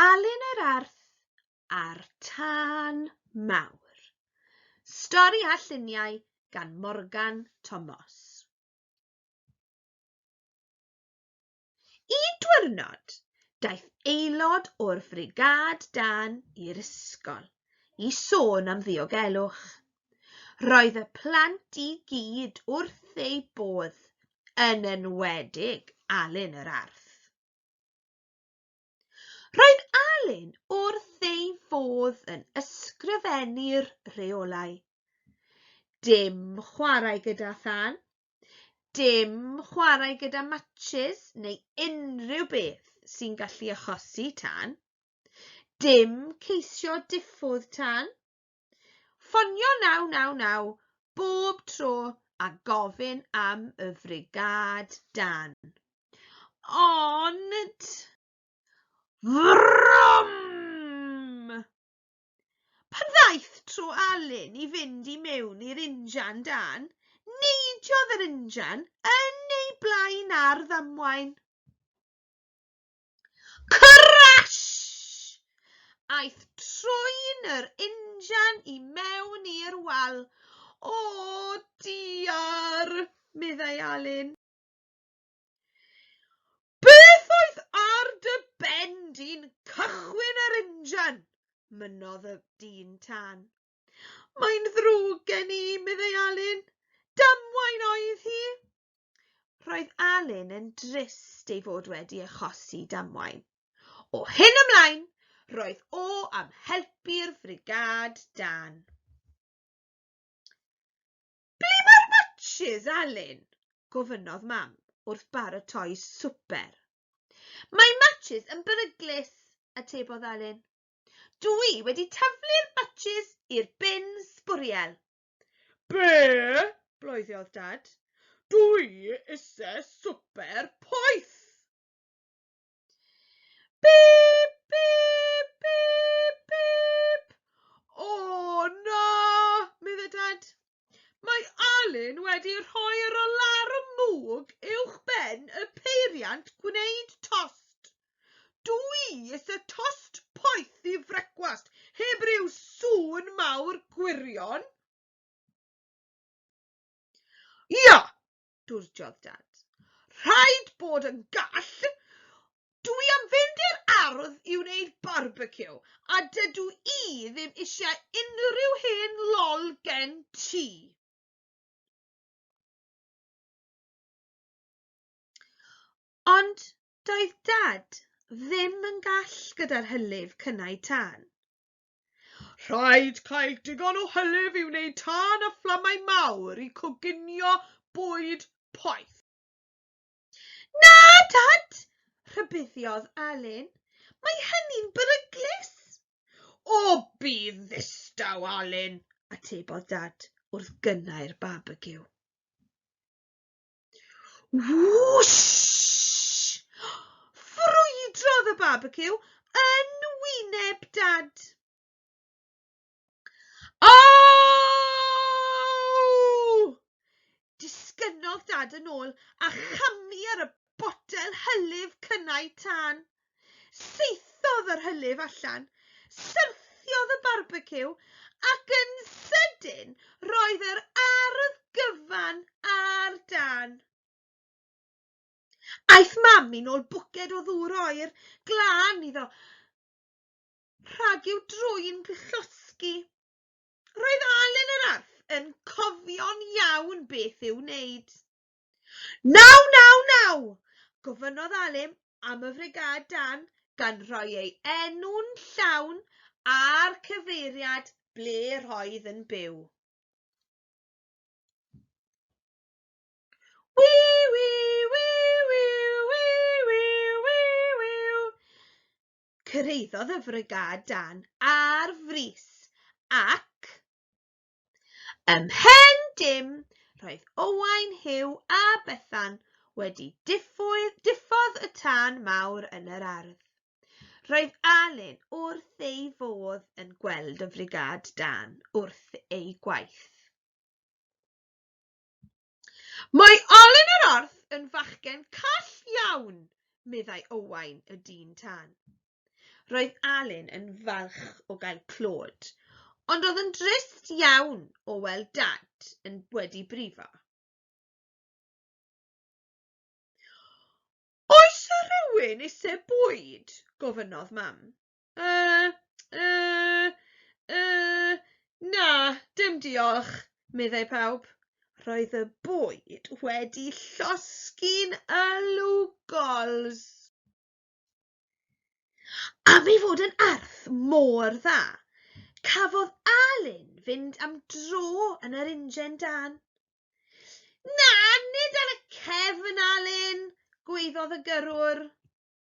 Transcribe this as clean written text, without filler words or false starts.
Alun yr Arth a'r Tân Mawr. Stori a lluniau gan Morgan Thomas. Un diwrnod, daeth aelod o'r frigad Dan i'r ysgol i sôn am ddiogelwch. Roedd y plant i gyd wrth eu bodd, yn enwedig Alun yr Arth. Roedd Alun wrth ei fodd yn ysgrifennu'r rheolau. Dim chwarae gyda thân, dim chwarae gyda matches neu unrhyw beth sy'n gallu achosi tân, dim ceisio diffodd tân, ffonio 999 bob tro a gofyn am y frigad Dan. Ond... Vrwm! Pan ddaeth tro Alun i fynd i mewn i'r injan Dan, neidiodd yr injan yn ei blaen ar ddamwain. Crash! Aeth trwy'n yr injan i mewn i'r wal. O diar, meddai Alun. Beth oedd ar dy ben di'n cychwyn yr injan? Mynnodd y dyn tân. Mae'n ddrwg gen i, meddai Alun. Damwain oedd hi. Roedd Alun yn drist ei fod wedi achosi damwain. O hyn ymlaen, roedd o am helpu'r frigad Dan. Ble mae'r matches, Alun? Gofynnodd mam wrth baratoi swper. Mae matches yn beryglus, atebodd Alun. Dwi wedi taflu'r matches i'r bin sbwriel. Be? Bloeddodd Dad. Dwi isie swper poeth. Bip, bip, bip, bip. O na, meddai Dad. Mae Alun wedi rhoi'r alarm mwg uwchben y peiriant gwneud tost. Dwi isie tost poeth i frecwast heb ryw sŵn mawr gwirion. Ia, dwrdiodd Dad. Rhaid bod yn gall. Dwi am fynd i'r ardd i wneud barbecue a dydw i ddim eisiau unrhyw hen lol gen ti. Ond doedd Dad ddim yn gall gyda'r hylif cynnau tân. Rhaid cael digon o hylif i wneud tân a fflamau mawr i coginio bwyd poeth. Na, Dad, rhybuddiodd Alun. Mae hynny'n beryglus. O, bydd ddistaw, Alun, atebodd Dad wrth gynnau'r barbecue. Wwsh! Ffrwydrodd y barbecue yn wyneb Dad. Aww! Disgynnodd Dad yn ôl a chamu ar y botel hylif cynnau tân. Saethodd yr hylif allan, syrthiodd y barbecue ac yn sydyn roedd yr ardd gyfan ar Dan. Aeth mam i nôl bwced o ddŵr oer glân iddo rhag i'w drwy'n llosgi. Roedd Alun yr Arth yn cofio'n iawn beth i'w wneud. Naw, gofynnodd Alun am y frigad Dan gan rhoi ei enw'n llawn a'r cyfeiriad ble roedd yn byw. Cyrhaeddodd y frigad Dan ar frys ac ymhen dim roedd Owain, Huw a Bethan wedi diffodd y tân mawr yn yr ardd. Roedd Alun wrth ei fodd yn gweld y frigad Dan wrth ei gwaith. Mae Alun yr Arth yn fachgen call iawn, meddai Owain y dyn tân. Roedd Alun yn falch o gael clod, ond oedd yn drist iawn o weld Dad yn wedi brifo. Oes rhywun eisiau bwyd? Gofynnodd Mam. Na, dim diolch, meddai pawb. Roedd y bwyd wedi llosgi'n alwgols. Am ei fod yn arth mor dda, cafodd Alun fynd am dro yn yr injan dan. Na, nid ar y cefn, Alun, gwaeddodd y gyrrwr.